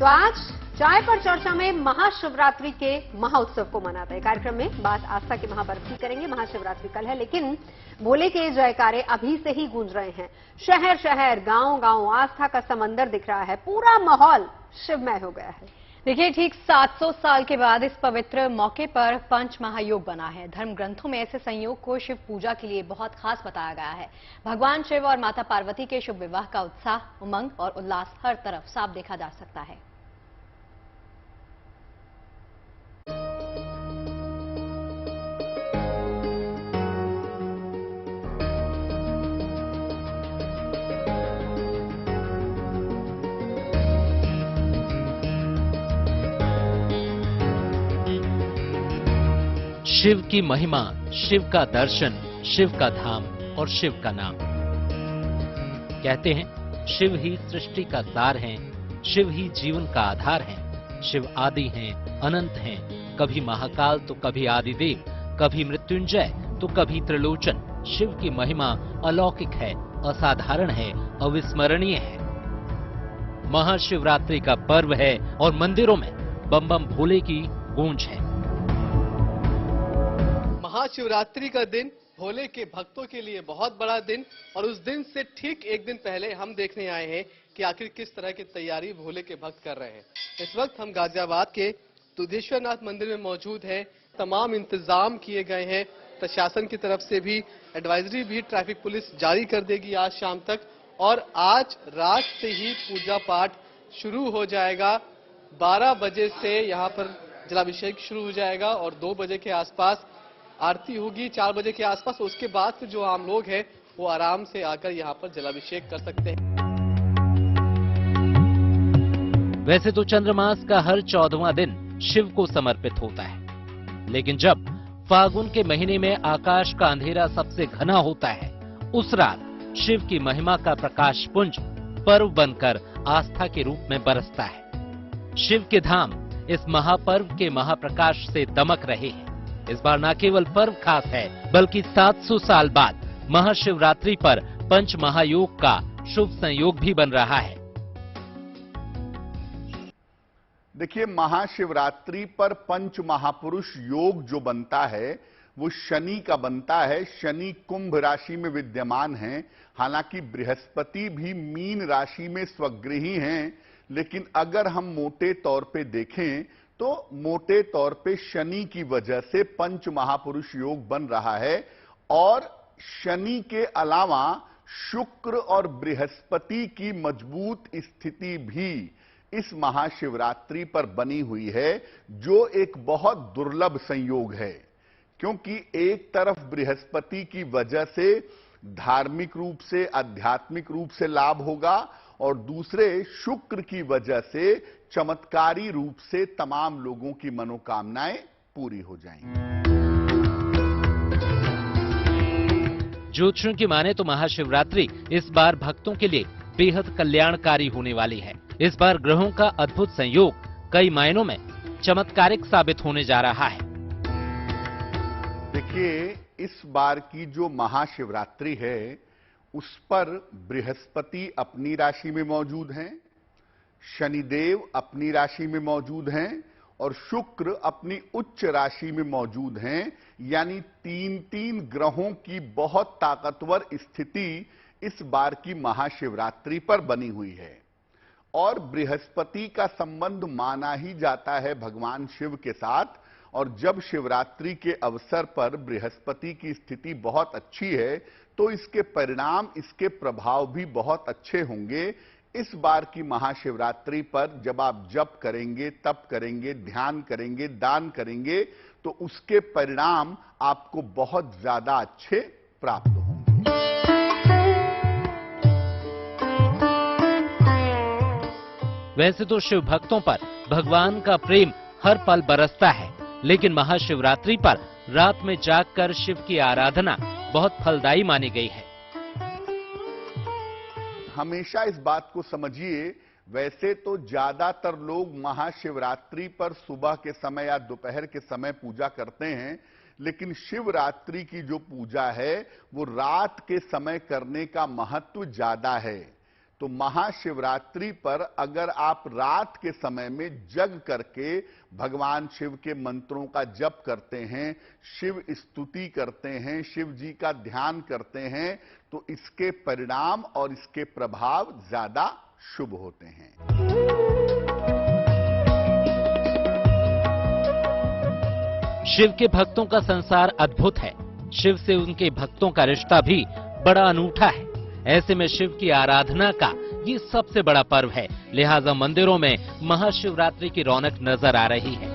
तो आज चाय पर चर्चा में महाशिवरात्रि के महोत्सव को मनाते हैं। कार्यक्रम में बात आस्था के महापर्व की करेंगे। महाशिवरात्रि कल है, लेकिन भोले के जयकारे अभी से ही गूंज रहे हैं। शहर शहर, गांव गांव आस्था का समंदर दिख रहा है। पूरा माहौल शिवमय हो गया है। देखिए, ठीक 700 साल के बाद इस पवित्र मौके पर पंच महायोग बना है। धर्म ग्रंथों में ऐसे संयोग को शिव पूजा के लिए बहुत खास बताया गया है। भगवान शिव और माता पार्वती के शुभ विवाह का उत्साह, उमंग और उल्लास हर तरफ साफ देखा जा सकता है। शिव की महिमा, शिव का दर्शन, शिव का धाम और शिव का नाम। कहते हैं शिव ही सृष्टि का सार हैं, शिव ही जीवन का आधार हैं। शिव आदि हैं, अनंत हैं, कभी महाकाल तो कभी आदिदेव, कभी मृत्युंजय तो कभी त्रिलोचन। शिव की महिमा अलौकिक है, असाधारण है, अविस्मरणीय है। महाशिवरात्रि का पर्व है और मंदिरों में बम बम भोले की गूंज है। महाशिवरात्रि का दिन भोले के भक्तों के लिए बहुत बड़ा दिन, और उस दिन से ठीक एक दिन पहले हम देखने आए हैं कि आखिर किस तरह की तैयारी भोले के भक्त कर रहे हैं। इस वक्त हम गाजियाबाद के दुधेश्वरनाथ मंदिर में मौजूद हैं। तमाम इंतजाम किए गए हैं। प्रशासन की तरफ से भी एडवाइजरी भी ट्रैफिक पुलिस जारी कर देगी आज शाम तक, और आज रात से ही पूजा पाठ शुरू हो जाएगा। 12 बजे से यहाँ पर जलाभिषेक शुरू हो जाएगा और 2 बजे के आसपास आरती होगी। 4 बजे के आसपास उसके बाद से जो आम लोग हैं वो आराम से आकर यहाँ पर जलाभिषेक कर सकते हैं। वैसे तो चंद्रमास का हर 14वां दिन शिव को समर्पित होता है, लेकिन जब फागुन के महीने में आकाश का अंधेरा सबसे घना होता है, उस रात शिव की महिमा का प्रकाश पुंज पर्व बनकर आस्था के रूप में बरसता है। शिव के धाम इस महापर्व के महाप्रकाश से दमक रहे हैं। इस बार न केवल पर्व खास है, बल्कि 700 साल बाद महाशिवरात्रि पर पंच महायोग का शुभ संयोग भी बन रहा है। देखिए, महाशिवरात्रि पर पंच महापुरुष योग जो बनता है वो शनि का बनता है। शनि कुंभ राशि में विद्यमान है। हालांकि बृहस्पति भी मीन राशि में स्वगृही हैं, लेकिन अगर हम मोटे तौर पे देखें तो मोटे तौर पे शनि की वजह से पंच महापुरुष योग बन रहा है। और शनि के अलावा शुक्र और बृहस्पति की मजबूत स्थिति भी इस महाशिवरात्रि पर बनी हुई है, जो एक बहुत दुर्लभ संयोग है। क्योंकि एक तरफ बृहस्पति की वजह से धार्मिक रूप से, आध्यात्मिक रूप से लाभ होगा, और दूसरे शुक्र की वजह से चमत्कारी रूप से तमाम लोगों की मनोकामनाएं पूरी हो जाएंगी। ज्योतिषियों की माने तो महाशिवरात्रि इस बार भक्तों के लिए बेहद कल्याणकारी होने वाली है। इस बार ग्रहों का अद्भुत संयोग कई मायनों में चमत्कारिक साबित होने जा रहा है। देखिए, इस बार की जो महाशिवरात्रि है उस पर बृहस्पति अपनी राशि में मौजूद हैं, शनिदेव अपनी राशि में मौजूद हैं और शुक्र अपनी उच्च राशि में मौजूद हैं। यानी 3-3 ग्रहों की बहुत ताकतवर स्थिति इस बार की महाशिवरात्रि पर बनी हुई है। और बृहस्पति का संबंध माना ही जाता है भगवान शिव के साथ, और जब शिवरात्रि के अवसर पर बृहस्पति की स्थिति बहुत अच्छी है तो इसके परिणाम, इसके प्रभाव भी बहुत अच्छे होंगे। इस बार की महाशिवरात्रि पर जब आप जप करेंगे, तप करेंगे, ध्यान करेंगे, दान करेंगे, तो उसके परिणाम आपको बहुत ज्यादा अच्छे प्राप्त होंगे। वैसे तो शिव भक्तों पर भगवान का प्रेम हर पल बरसता है, लेकिन महाशिवरात्रि पर रात में जागकर शिव की आराधना बहुत फलदायी मानी गई है। हमेशा इस बात को समझिए, वैसे तो ज्यादातर लोग महाशिवरात्रि पर सुबह के समय या दोपहर के समय पूजा करते हैं, लेकिन शिवरात्रि की जो पूजा है वो रात के समय करने का महत्व ज्यादा है। तो महाशिवरात्रि पर अगर आप रात के समय में जग करके भगवान शिव के मंत्रों का जप करते हैं, शिव स्तुति करते हैं, शिव जी का ध्यान करते हैं, तो इसके परिणाम और इसके प्रभाव ज्यादा शुभ होते हैं। शिव के भक्तों का संसार अद्भुत है। शिव से उनके भक्तों का रिश्ता भी बड़ा अनूठा है। ऐसे में शिव की आराधना का ये सबसे बड़ा पर्व है, लिहाजा मंदिरों में महाशिवरात्रि की रौनक नजर आ रही है।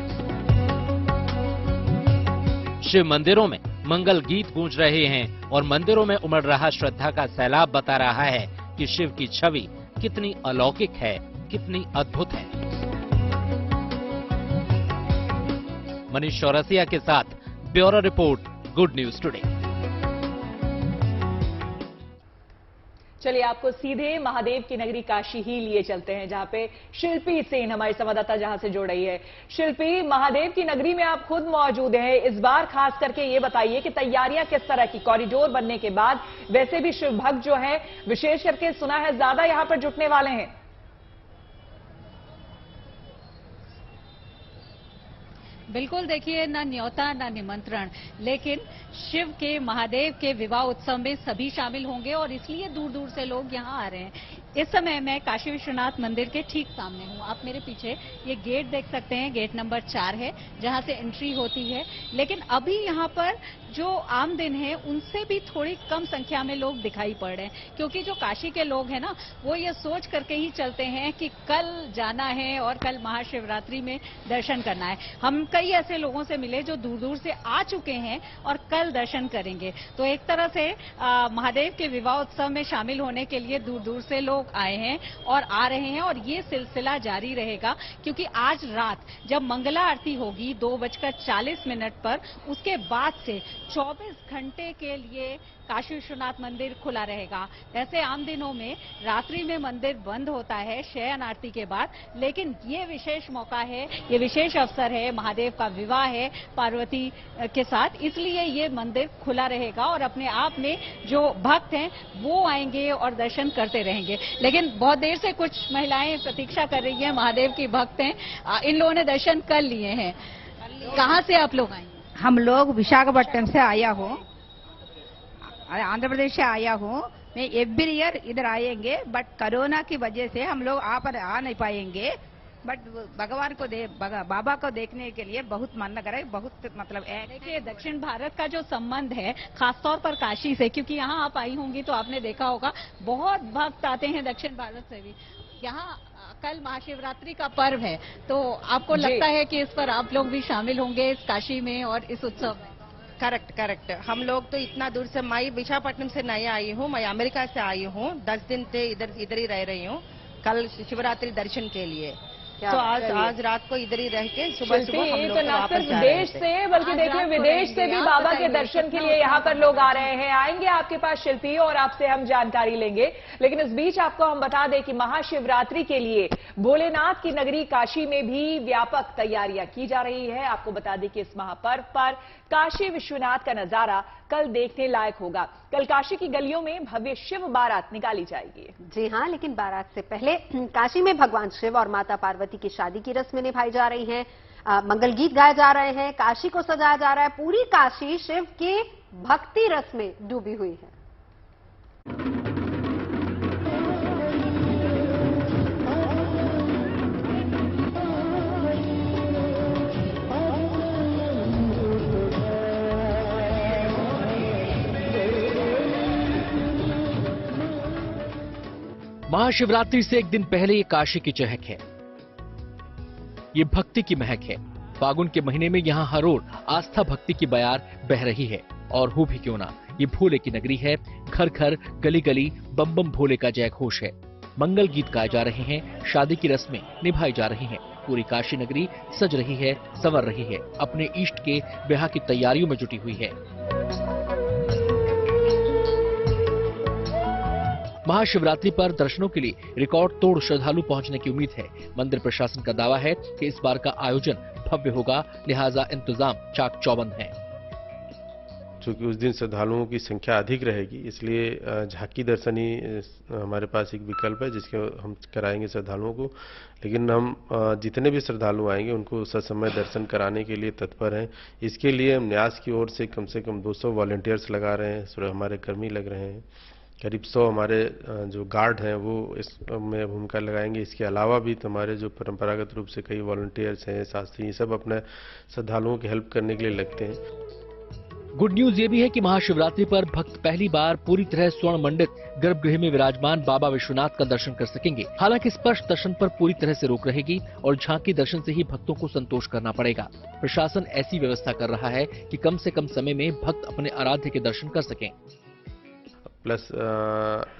शिव मंदिरों में मंगल गीत गूंज रहे हैं और मंदिरों में उमड़ रहा श्रद्धा का सैलाब बता रहा है कि शिव की छवि कितनी अलौकिक है, कितनी अद्भुत है। मनीष चौरसिया के साथ bureau report, good news today. चलिए आपको सीधे महादेव की नगरी काशी ही लिए चलते हैं, जहां पे शिल्पी सेन हमारी संवाददाता जहां से जुड़ रही है। शिल्पी, महादेव की नगरी में आप खुद मौजूद हैं, इस बार खास करके ये बताइए कि तैयारियां किस तरह की, कॉरिडोर बनने के बाद वैसे भी शिव भक्त जो है विशेष करके सुना है ज्यादा यहां पर जुटने वाले हैं। बिल्कुल, देखिए ना न्योता ना निमंत्रण, लेकिन शिव के महादेव के विवाह उत्सव में सभी शामिल होंगे और इसलिए दूर दूर से लोग यहाँ आ रहे हैं। इस समय मैं काशी विश्वनाथ मंदिर के ठीक सामने हूँ। आप मेरे पीछे ये गेट देख सकते हैं, गेट नंबर 4 है जहाँ से एंट्री होती है। लेकिन अभी यहाँ पर जो आम दिन है उनसे भी थोड़ी कम संख्या में लोग दिखाई पड़ रहे हैं, क्योंकि जो काशी के लोग हैं ना, वो ये सोच करके ही चलते हैं कि कल जाना है और कल महाशिवरात्रि में दर्शन करना है। हम कई ऐसे लोगों से मिले जो दूर दूर से आ चुके हैं और कल दर्शन करेंगे। तो एक तरह से महादेव के विवाह उत्सव में शामिल होने के लिए दूर दूर से लोग आए हैं और आ रहे हैं, और ये सिलसिला जारी रहेगा, क्योंकि आज रात जब मंगला आरती होगी 2:40 पर, उसके बाद से 24 घंटे के लिए काशी विश्वनाथ मंदिर खुला रहेगा। ऐसे आम दिनों में रात्रि में मंदिर बंद होता है शयन आरती के बाद, लेकिन ये विशेष मौका है, ये विशेष अवसर है, महादेव का विवाह है पार्वती के साथ, इसलिए ये मंदिर खुला रहेगा और अपने आप में जो भक्त हैं वो आएंगे और दर्शन करते रहेंगे। लेकिन बहुत देर से कुछ महिलाएं प्रतीक्षा कर रही हैं, महादेव की भक्त हैं, इन लोगों ने दर्शन कर लिए हैं। कहाँ से आप लोग आए? हम लोग विशाखापट्टनम से आया हूँ, आंध्र प्रदेश से आया हूँ। मैं एवरी ईयर इधर आएंगे, बट कोरोना की वजह से हम लोग आ नहीं पाएंगे। बट भगवान को बाबा को देखने के लिए बहुत मन लग रहा है, बहुत मतलब है। देखिए, दक्षिण भारत का जो संबंध है खासतौर पर काशी से, क्योंकि यहाँ आप आई होंगी तो आपने देखा होगा बहुत भक्त आते हैं दक्षिण भारत से भी। यहाँ कल महाशिवरात्रि का पर्व है, तो आपको लगता है कि इस पर आप लोग भी शामिल होंगे इस काशी में और इस उत्सव में? करेक्ट। हम लोग तो इतना दूर से, मैं विशाखापट्टनम से नहीं आई हूँ, मैं अमेरिका से आई हूँ। 10 दिन से इधर ही रह रही हूँ, कल शिवरात्रि दर्शन के लिए। तो आज रात को इधर ही रह के सुबह हम लोग तो न सिर्फ देश से बल्कि देखिए विदेश से भी बाबा के दर्शन के लिए यहाँ पर लोग आ रहे हैं। आएंगे आपके पास शिल्पी और आपसे हम जानकारी लेंगे, लेकिन इस बीच आपको हम बता दें कि महाशिवरात्रि के लिए भोलेनाथ की नगरी काशी में भी व्यापक तैयारियां की जा रही है। आपको बता दें कि इस महापर्व पर काशी विश्वनाथ का नजारा कल देखने लायक होगा। कल काशी की गलियों में भव्य शिव बारात निकाली जाएगी। जी हां, लेकिन बारात से पहले काशी में भगवान शिव और माता पार्वती की शादी की रस्में निभाई जा रही हैं, मंगल गीत गाए जा रहे हैं, काशी को सजाया जा रहा है। पूरी काशी शिव की भक्ति रस में डूबी हुई है। महाशिवरात्रि से एक दिन पहले ये काशी की चहक है, ये भक्ति की महक है। फागुन के महीने में यहाँ हर ओर आस्था भक्ति की बयार बह रही है, और हो भी क्यों ना, ये भोले की नगरी है। घर घर गली गली बम बम भोले का जय घोष है। मंगल गीत गाए जा रहे हैं, शादी की रस्में निभाई जा रही हैं। पूरी काशी नगरी सज रही है, संवर रही है, अपने इष्ट के ब्याह की तैयारियों में जुटी हुई है। महाशिवरात्रि पर दर्शनों के लिए रिकॉर्ड तोड़ श्रद्धालु पहुंचने की उम्मीद है। मंदिर प्रशासन का दावा है कि इस बार का आयोजन भव्य होगा, लिहाजा इंतजाम चाक चौबंद है। चूंकि उस दिन श्रद्धालुओं की संख्या अधिक रहेगी, इसलिए झांकी दर्शन ही हमारे पास एक विकल्प है जिसके हम कराएंगे श्रद्धालुओं को। लेकिन हम जितने भी श्रद्धालु आएंगे उनको ससमय दर्शन कराने के लिए तत्पर हैं। इसके लिए हम न्यास की ओर से कम 200 वॉलंटियर्स लगा रहे हैं, हमारे कर्मी लग रहे हैं, करीब 100 हमारे जो गार्ड हैं वो इसमें भूमिका लगाएंगे। इसके अलावा भी हमारे जो परंपरागत रूप से कई वॉलंटियर्स हैं, शास्त्री, सब अपने श्रद्धालुओं की हेल्प करने के लिए लगते हैं। गुड न्यूज ये भी है कि महाशिवरात्रि पर भक्त पहली बार पूरी तरह स्वर्ण मंडित गर्भगृह में विराजमान बाबा विश्वनाथ का दर्शन कर सकेंगे। हालांकि स्पर्श दर्शन पर पूरी तरह से रोक रहेगी और झांकी दर्शन से ही भक्तों को संतोष करना पड़ेगा। प्रशासन ऐसी व्यवस्था कर रहा है कि कम से कम समय में भक्त अपने आराध्य के दर्शन कर सकें। प्लस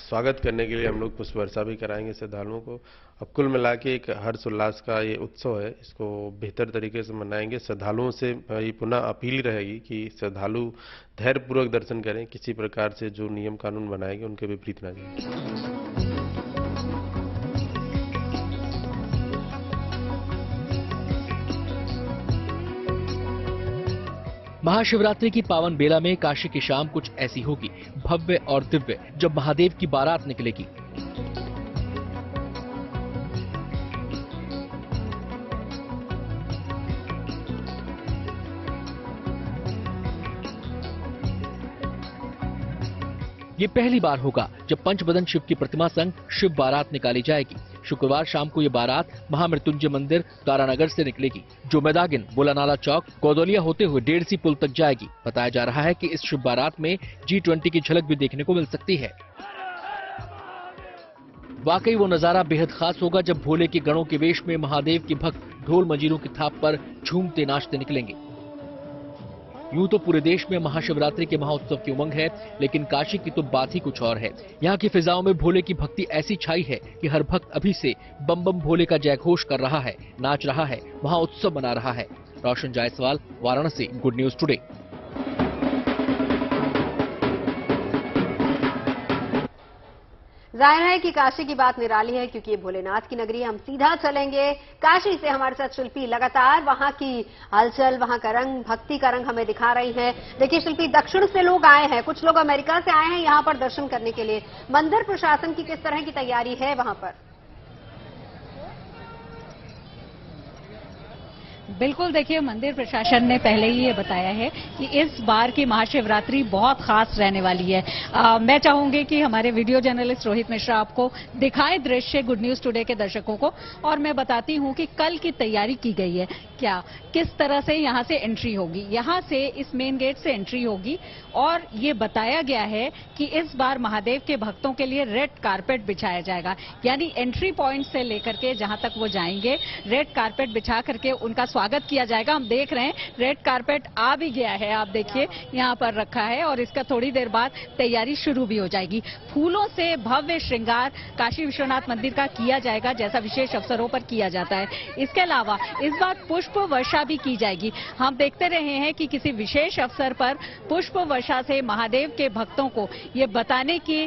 स्वागत करने के लिए हम लोग पुष्प वर्षा भी कराएंगे श्रद्धालुओं को। अब कुल मिला के एक हर्ष उल्लास का ये उत्सव है, इसको बेहतर तरीके से मनाएंगे। श्रद्धालुओं से ये पुनः अपील रहेगी कि श्रद्धालु धैर्यपूर्वक दर्शन करें, किसी प्रकार से जो नियम कानून बनाएंगे उनके विपरीत न जाए। महाशिवरात्रि की पावन बेला में काशी की शाम कुछ ऐसी होगी, भव्य और दिव्य, जब महादेव की बारात निकलेगी। ये पहली बार होगा जब पंचबदन शिव की प्रतिमा संग शिव बारात निकाली जाएगी। शुक्रवार शाम को ये बारात महामृत्युंजय मंदिर तारानगर से निकलेगी, जो मैदागिन, बुलानाला चौक, कोदौलिया होते हुए डेढ़सी पुल तक जाएगी। बताया जा रहा है कि इस शिव बारात में G20 की झलक भी देखने को मिल सकती है। वाकई वो नजारा बेहद खास होगा जब भोले के गणों के वेश में महादेव के भक्त ढोल मंजीरों की थाप पर झूमते नाचते निकलेंगे। यूं तो पूरे देश में महाशिवरात्रि के महोत्सव की उमंग है, लेकिन काशी की तो बात ही कुछ और है। यहाँ की फिजाओं में भोले की भक्ति ऐसी छाई है कि हर भक्त अभी से बम बम भोले का जयघोष कर रहा है, नाच रहा है, महाउत्सव मना रहा है। Roshan Jaiswal, Varanasi, good news today. जाहिर है कि काशी की बात निराली है, क्योंकि ये भोलेनाथ की नगरी है। हम सीधा चलेंगे काशी से, हमारे साथ शिल्पी लगातार वहां की हलचल, वहां का रंग, भक्ति का रंग हमें दिखा रही हैं। देखिए शिल्पी, दक्षिण से लोग आए हैं, कुछ लोग अमेरिका से आए हैं यहां पर दर्शन करने के लिए। मंदिर प्रशासन की किस तरह की तैयारी है वहां पर? बिल्कुल, देखिए मंदिर प्रशासन ने पहले ही ये बताया है कि इस बार की महाशिवरात्रि बहुत खास रहने वाली है। मैं चाहूंगी कि हमारे वीडियो जर्नलिस्ट रोहित मिश्रा आपको दिखाएं दृश्य गुड न्यूज टुडे के दर्शकों को, और मैं बताती हूं कि कल की तैयारी की गई है। क्या किस तरह से यहां से एंट्री होगी, यहां से इस मेन गेट से एंट्री होगी, और ये बताया गया है कि इस बार महादेव के भक्तों के लिए रेड कारपेट बिछाया जाएगा। यानी एंट्री पॉइंट से लेकर के जहां तक वो जाएंगे, रेड कारपेट बिछा करके उनका स्वागत किया जाएगा। हम देख रहे हैं रेड कारपेट आ भी गया है, आप देखिए यहाँ पर रखा है, और इसका थोड़ी देर बाद तैयारी शुरू भी हो जाएगी। फूलों से भव्य श्रृंगार काशी विश्वनाथ मंदिर का किया जाएगा, जैसा विशेष अवसरों पर किया जाता है। इसके अलावा इस बार पुष्प वर्षा भी की जाएगी। हम देखते रहे हैं कि किसी विशेष अवसर पर पुष्प वर्षा से महादेव के भक्तों को ये बताने के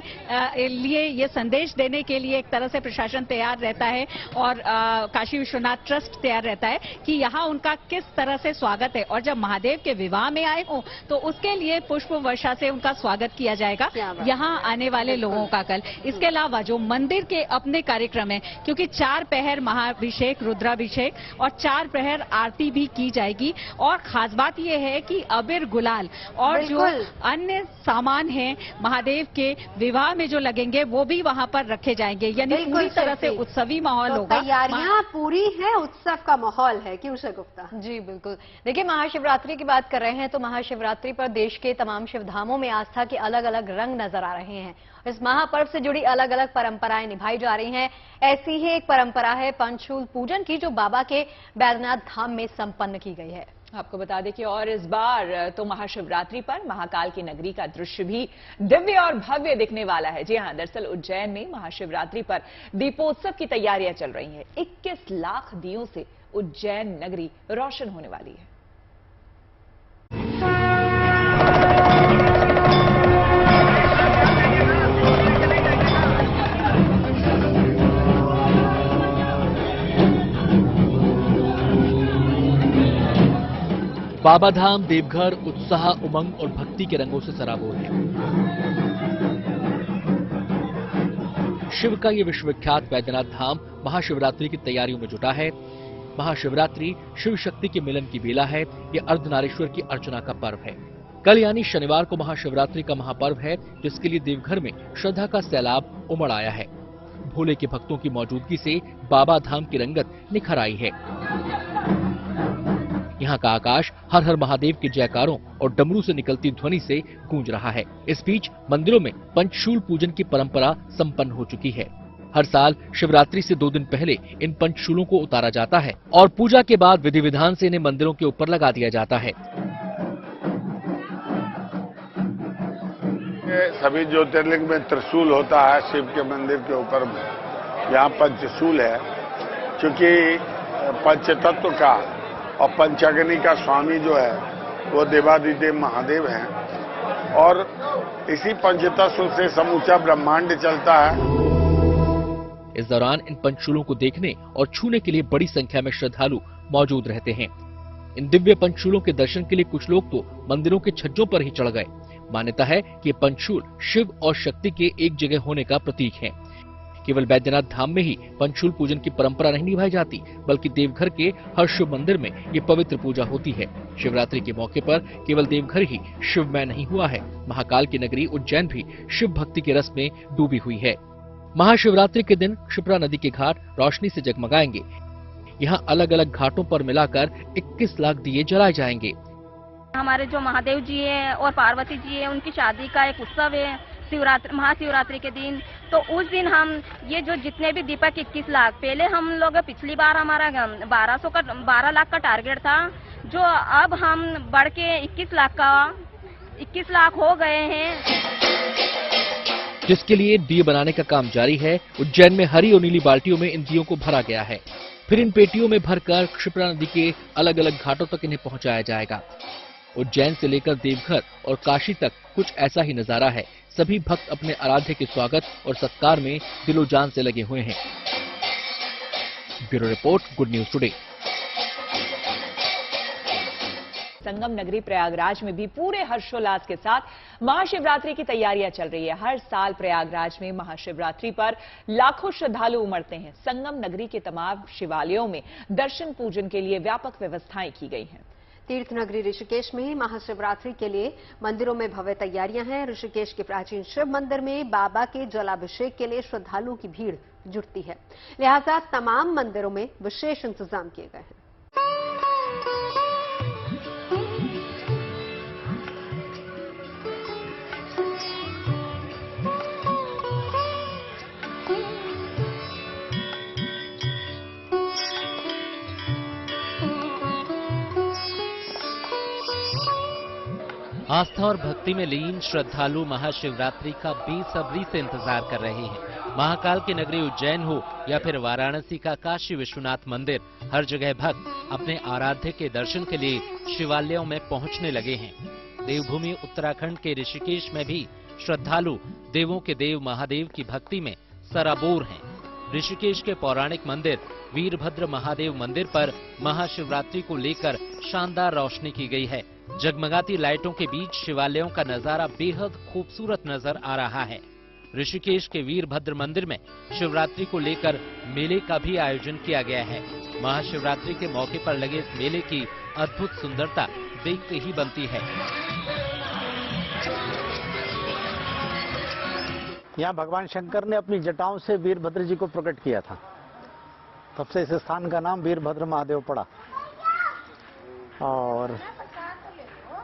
लिए, ये संदेश देने के लिए एक तरह से प्रशासन तैयार रहता है, और काशी विश्वनाथ ट्रस्ट तैयार रहता है कि यहाँ उनका किस तरह से स्वागत है। और जब महादेव के विवाह में आए हो तो उसके लिए पुष्प वर्षा से उनका स्वागत किया जाएगा यहाँ आने वाले लोगों का कल। इसके अलावा जो मंदिर के अपने कार्यक्रम है, क्योंकि 4 पहर महाअभिषेक, रुद्राभिषेक और 4 पहर आरती भी की जाएगी। और खास बात यह है कि अबीर, गुलाल और जो अन्य सामान है महादेव के विवाह में जो लगेंगे वो भी वहां पर रखे जाएंगे। यानी पूरी तरह से उत्सवी माहौल होगा। तैयारियां पूरी है, उत्सव का माहौल है कि उषा गुप्ता? जी बिल्कुल। देखिए महाशिवरात्रि की बात कर रहे हैं तो महाशिवरात्रि पर देश के तमाम शिवधामों में आस्था के अलग अलग रंग नजर आ रहे हैं। इस महापर्व से जुड़ी अलग अलग परंपराएं निभाई जा रही हैं। ऐसी ही एक परंपरा है पंचशूल पूजन की, जो बाबा के बैद्यनाथ धाम में संपन्न की गई है। आपको बता दें कि और इस बार तो महाशिवरात्रि पर महाकाल की नगरी का दृश्य भी दिव्य और भव्य दिखने वाला है। जी हां, दरअसल उज्जैन में महाशिवरात्रि पर दीपोत्सव की तैयारियां चल रही हैं। 21 लाख दियों से उज्जैन नगरी रोशन होने वाली है। बाबाधाम देवघर उत्साह, उमंग और भक्ति के रंगों से सराबोर है। शिव का ये विश्वविख्यात बैद्यनाथ धाम महाशिवरात्रि की तैयारियों में जुटा है। महाशिवरात्रि शिव शक्ति के मिलन की बेला है। ये अर्धनारीश्वर की अर्चना का पर्व है। कल यानी शनिवार को महाशिवरात्रि का महापर्व है, जिसके लिए देवघर में श्रद्धा का सैलाब उमड़ आया है। भोले के भक्तों की मौजूदगी से बाबा धाम की रंगत निखर आई है। यहाँ का आकाश हर हर महादेव के जयकारों और डमरू से निकलती ध्वनि से गूंज रहा है। इस बीच मंदिरों में पंचशूल पूजन की परंपरा संपन्न हो चुकी है। हर साल शिवरात्रि से 2 दिन पहले इन पंचशूलों को उतारा जाता है और पूजा के बाद विधि विधान से इन्हें मंदिरों के ऊपर लगा दिया जाता है। सभी ज्योतिर्लिंग में त्रिशूल होता है शिव के मंदिर के ऊपर में, यहाँ पंचशूल है। क्योंकि पंचतत्व का और पंचाग्नि का स्वामी जो है वो देवादिदेव महादेव हैं और इसी पंचतत्व से समूचा ब्रह्मांड चलता है। इस दौरान इन पंचशूलों को देखने और छूने के लिए बड़ी संख्या में श्रद्धालु मौजूद रहते हैं। इन दिव्य पंचशूलों के दर्शन के लिए कुछ लोग तो मंदिरों के छज्जों पर ही चढ़ गए। मान्यता है कि ये पंचशूल शिव और शक्ति के एक जगह होने का प्रतीक है। केवल बैद्यनाथ धाम में ही पंचशूल पूजन की परंपरा नहीं निभाई जाती, बल्कि देवघर के हर शिव मंदिर में ये पवित्र पूजा होती है। शिवरात्रि के मौके पर केवल देवघर ही शिवमय नहीं हुआ है, महाकाल की नगरी उज्जैन भी शिव भक्ति के रस में डूबी हुई है। महाशिवरात्रि के दिन क्षिप्रा नदी के घाट रोशनी से जगमगाएंगे। यहाँ अलग अलग घाटों पर मिलाकर 21 लाख दिए जलाए जाएंगे। हमारे जो महादेव जी है और पार्वती जी है, उनकी शादी का एक उत्सव है शिवरात्रि, महाशिवरात्रि के दिन। तो उस दिन हम ये जो जितने भी दीपक 21 लाख, पहले हम लोग पिछली बार हमारा 12 लाख का टारगेट था, जो अब हम बढ़ के 21 लाख हो गए हैं। जिसके लिए दिए बनाने का काम जारी है। उज्जैन में हरी और नीली बाल्टियों में इन दियों को भरा गया है। फिर इन पेटियों में भरकर क्षिप्रा नदी के अलग अलग घाटों तक इन्हें पहुंचाया जाएगा। उज्जैन से लेकर देवघर और काशी तक कुछ ऐसा ही नजारा है। सभी भक्त अपने आराध्य के स्वागत और सत्कार में दिलो जान से लगे हुए हैं। Bureau report, good news today. संगम नगरी प्रयागराज में भी पूरे हर्षोल्लास के साथ महाशिवरात्रि की तैयारियां चल रही है। हर साल प्रयागराज में महाशिवरात्रि पर लाखों श्रद्धालु उमड़ते हैं। संगम नगरी के तमाम शिवालयों में दर्शन पूजन के लिए व्यापक व्यवस्थाएं की गई हैं। तीर्थ नगरी ऋषिकेश में महाशिवरात्रि के लिए मंदिरों में भव्य तैयारियां हैं। ऋषिकेश के प्राचीन शिव मंदिर में बाबा के जलाभिषेक के लिए श्रद्धालुओं की भीड़ जुटती है, लिहाजा तमाम मंदिरों में विशेष इंतजाम किए गए हैं। आस्था और भक्ति में लीन श्रद्धालु महाशिवरात्रि का बेसब्री से इंतजार कर रहे हैं। महाकाल की नगरी उज्जैन हो या फिर वाराणसी का काशी विश्वनाथ मंदिर, हर जगह भक्त अपने आराध्य के दर्शन के लिए शिवालयों में पहुंचने लगे हैं। देवभूमि उत्तराखंड के ऋषिकेश में भी श्रद्धालु देवों के देव महादेव की भक्ति में सराबोर हैं। ऋषिकेश के पौराणिक मंदिर वीरभद्र महादेव मंदिर पर महाशिवरात्रि को लेकर शानदार रोशनी की गई है। जगमगाती लाइटों के बीच शिवालयों का नजारा बेहद खूबसूरत नजर आ रहा है। ऋषिकेश के वीरभद्र मंदिर में शिवरात्रि को लेकर मेले का भी आयोजन किया गया है। महाशिवरात्रि के मौके पर लगे इस मेले की अद्भुत सुंदरता देखते ही बनती है। यहाँ भगवान शंकर ने अपनी जटाओं से वीरभद्र जी को प्रकट किया था, तब से इस स्थान का नाम वीरभद्र महादेव पड़ा। और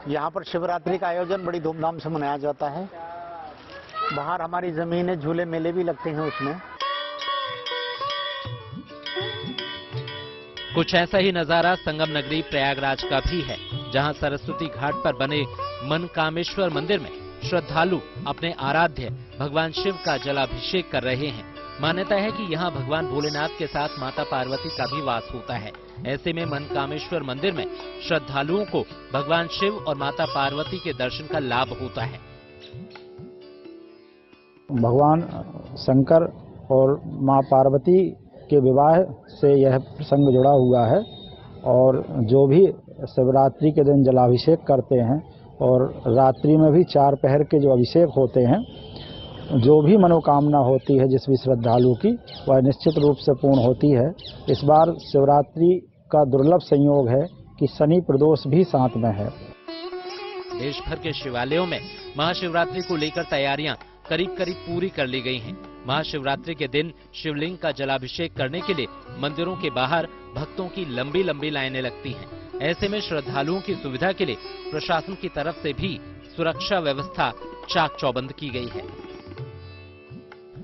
यहाँ पर शिवरात्रि का आयोजन बड़ी धूमधाम से मनाया जाता है। बाहर हमारी जमीन है, झूले मेले भी लगते हैं उसमें। कुछ ऐसा ही नजारा संगम नगरी प्रयागराज का भी है, जहां सरस्वती घाट पर बने मनकामेश्वर मंदिर में श्रद्धालु अपने आराध्य भगवान शिव का जलाभिषेक कर रहे हैं। मान्यता है कि यहाँ भगवान भोलेनाथ के साथ माता पार्वती का भी वास होता है। ऐसे में मनकामेश्वर मंदिर में श्रद्धालुओं को भगवान शिव और माता पार्वती के दर्शन का लाभ होता है। भगवान शंकर और मां पार्वती के विवाह से यह प्रसंग जुड़ा हुआ है और जो भी शिवरात्रि के दिन जलाभिषेक करते हैं और रात्रि में भी 4 पहर के जो अभिषेक होते हैं, जो भी मनोकामना होती है जिस भी श्रद्धालु की, वह निश्चित रूप से पूर्ण होती है। इस बार शिवरात्रि का दुर्लभ संयोग है कि शनि प्रदोष भी साथ में है। देश भर के शिवालयों में महाशिवरात्रि को लेकर तैयारियां करीब करीब पूरी कर ली गई हैं। महाशिवरात्रि के दिन शिवलिंग का जलाभिषेक करने के लिए मंदिरों के बाहर भक्तों की लंबी लंबी लाइनें लगती हैं। ऐसे में श्रद्धालुओं की सुविधा के लिए प्रशासन की तरफ से भी सुरक्षा व्यवस्था चाक चौबंद की गई है।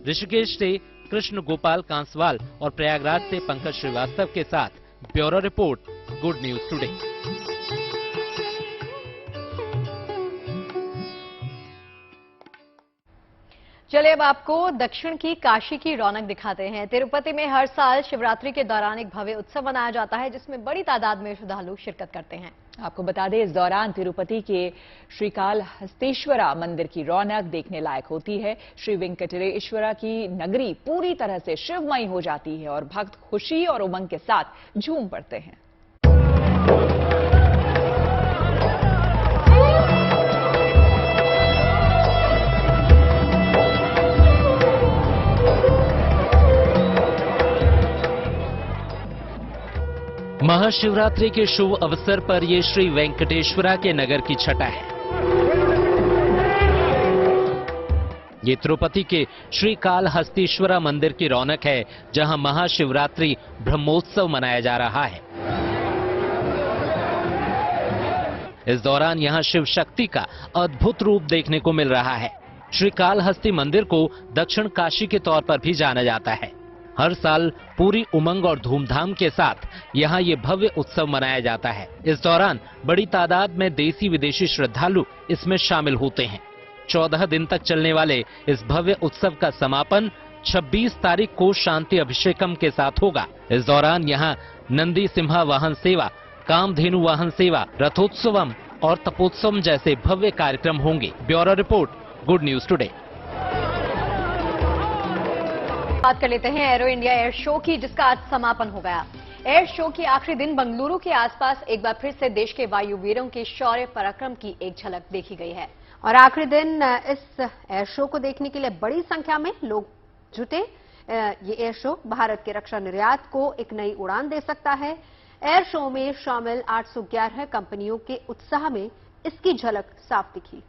ऋषिकेश से कृष्ण गोपाल कांसवाल और प्रयागराज से पंकज श्रीवास्तव के साथ bureau report, good news today. चलिए अब आपको दक्षिण की काशी की रौनक दिखाते हैं। तिरुपति में हर साल शिवरात्रि के दौरान एक भव्य उत्सव मनाया जाता है, जिसमें बड़ी तादाद में श्रद्धालु शिरकत करते हैं। आपको बता दें, इस दौरान तिरुपति के श्रीकालहस्तीश्वरा मंदिर की रौनक देखने लायक होती है। श्री वेंकटेश्वरा की नगरी पूरी तरह से शिवमयी हो जाती है और भक्त खुशी और उमंग के साथ झूम पड़ते हैं। महाशिवरात्रि के शुभ अवसर पर ये श्री वेंकटेश्वरा के नगर की छटा है। ये तिरुपति के श्रीकालहस्तीश्वरा मंदिर की रौनक है, जहां महाशिवरात्रि ब्रह्मोत्सव मनाया जा रहा है। इस दौरान यहां शिव शक्ति का अद्भुत रूप देखने को मिल रहा है। श्रीकालहस्ती मंदिर को दक्षिण काशी के तौर पर भी जाना जाता है। हर साल पूरी उमंग और धूमधाम के साथ यहाँ ये भव्य उत्सव मनाया जाता है। इस दौरान बड़ी तादाद में देसी विदेशी श्रद्धालु इसमें शामिल होते हैं। 14 दिन तक चलने वाले इस भव्य उत्सव का समापन 26 तारीख को शांति अभिषेकम के साथ होगा। इस दौरान यहाँ नंदी सिंहा वाहन सेवा, कामधेनु वाहन सेवा, रथोत्सवम और तपोत्सवम जैसे भव्य कार्यक्रम होंगे। Bureau report, good news today. बात कर लेते हैं एरो इंडिया एयर शो की, जिसका आज समापन हो गया। एयर शो की आखिरी दिन बंगलुरु के आसपास एक बार फिर से देश के वायुवीरों के शौर्य पराक्रम की एक झलक देखी गई है। और आखिरी दिन इस एयर शो को देखने के लिए बड़ी संख्या में लोग जुटे। ये एयर शो भारत के रक्षा निर्यात को एक नई उड़ान दे सकता है। एयर शो में शामिल 811 कंपनियों के उत्साह में इसकी झलक साफ दिखी।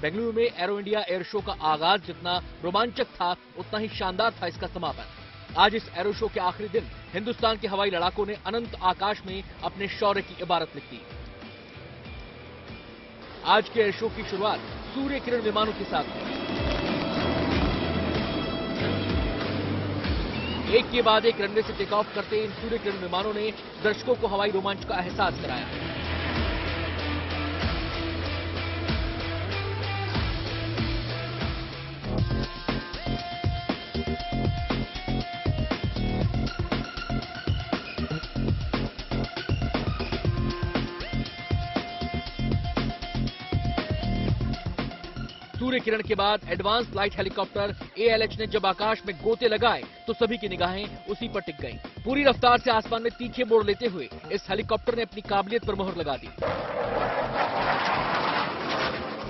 बेंगलुरु में एरो इंडिया एयर शो का आगाज जितना रोमांचक था, उतना ही शानदार था इसका समापन। आज इस एरो शो के आखिरी दिन हिंदुस्तान के हवाई लड़ाकों ने अनंत आकाश में अपने शौर्य की इबारत लिख दी। आज के एयर शो की शुरुआत सूर्य किरण विमानों के साथ हुई। एक के बाद एक रनवे से टेक ऑफ करते इन सूर्य किरण विमानों ने दर्शकों को हवाई रोमांच का एहसास कराया। सूर्य किरण के बाद एडवांस लाइट हेलीकॉप्टर ALH ने जब आकाश में गोते लगाए तो सभी की निगाहें उसी पर टिक गईं। पूरी रफ्तार से आसमान में तीखे मोड़ लेते हुए इस हेलीकॉप्टर ने अपनी काबिलियत पर मोहर लगा दी।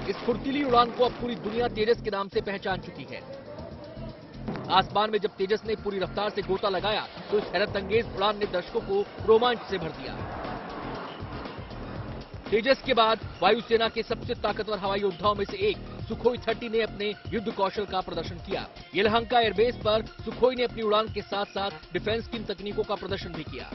इस फुर्तीली उड़ान को अब पूरी दुनिया तेजस के नाम से पहचान चुकी है। आसमान में जब तेजस ने पूरी रफ्तार से गोता लगाया तो इस हैरतअंगेज उड़ान ने दर्शकों को रोमांच से भर दिया। तेजस के बाद वायुसेना के सबसे ताकतवर हवाई योद्धाओं में से एक सुखोई 30 ने अपने युद्ध कौशल का प्रदर्शन किया। येलहंका एयरबेस पर सुखोई ने अपनी उड़ान के साथ साथ डिफेंस की तकनीकों का प्रदर्शन भी किया।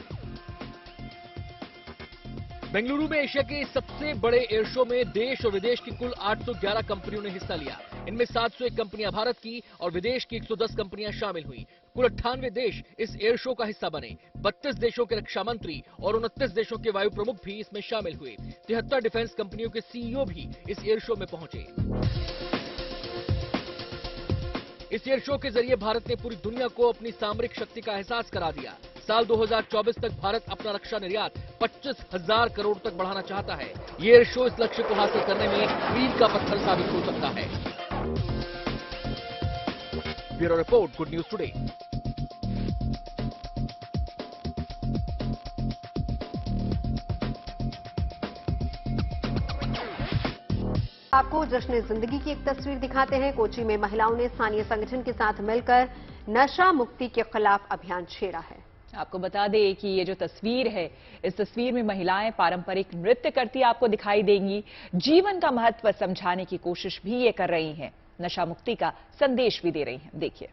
बेंगलुरु में एशिया के सबसे बड़े एयर शो में देश और विदेश की कुल 811 कंपनियों ने हिस्सा लिया। इनमें 701 कंपनियां भारत की और विदेश की 110 कंपनियां शामिल हुई। कुल 98 देश इस एयर शो का हिस्सा बने। 32 देशों के रक्षा मंत्री और 29 देशों के वायु प्रमुख भी इसमें शामिल हुए। 73 डिफेंस कंपनियों के CEO भी इस एयर शो में पहुंचे। इस एयर शो के जरिए भारत ने पूरी दुनिया को अपनी सामरिक शक्ति का एहसास करा दिया। साल 2024 तक भारत अपना रक्षा निर्यात 25,000 करोड़ तक बढ़ाना चाहता है। ये एयर शो इस लक्ष्य को हासिल करने में मील का पत्थर साबित हो सकता है। Bureau report, good news today. आपको जश्न जिंदगी की एक तस्वीर दिखाते हैं। कोची में महिलाओं ने स्थानीय संगठन के साथ मिलकर नशा मुक्ति के खिलाफ अभियान छेड़ा है। आपको बता दें कि ये जो तस्वीर है, इस तस्वीर में महिलाएं पारंपरिक नृत्य करती आपको दिखाई देंगी। जीवन का महत्व समझाने की कोशिश भी ये कर रही हैं। नशा मुक्ति का संदेश भी दे रही हैं। देखिए।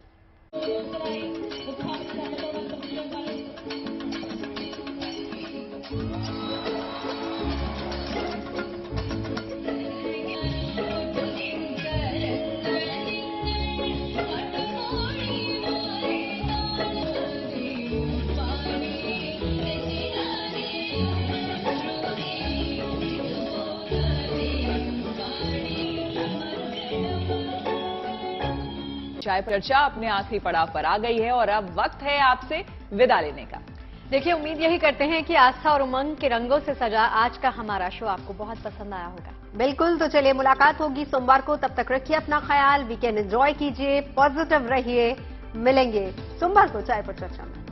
चाय पर चर्चा अपने आखिरी पड़ाव पर आ गई है और अब वक्त है आपसे विदा लेने का। देखिए, उम्मीद यही करते हैं कि आस्था और उमंग के रंगों से सजा आज का हमारा शो आपको बहुत पसंद आया होगा। बिल्कुल, तो चलिए मुलाकात होगी सोमवार को। तब तक रखिए अपना ख्याल, वीकेंड एंजॉय कीजिए, पॉजिटिव रहिए। मिलेंगे सोमवार को चाय पर चर्चा में।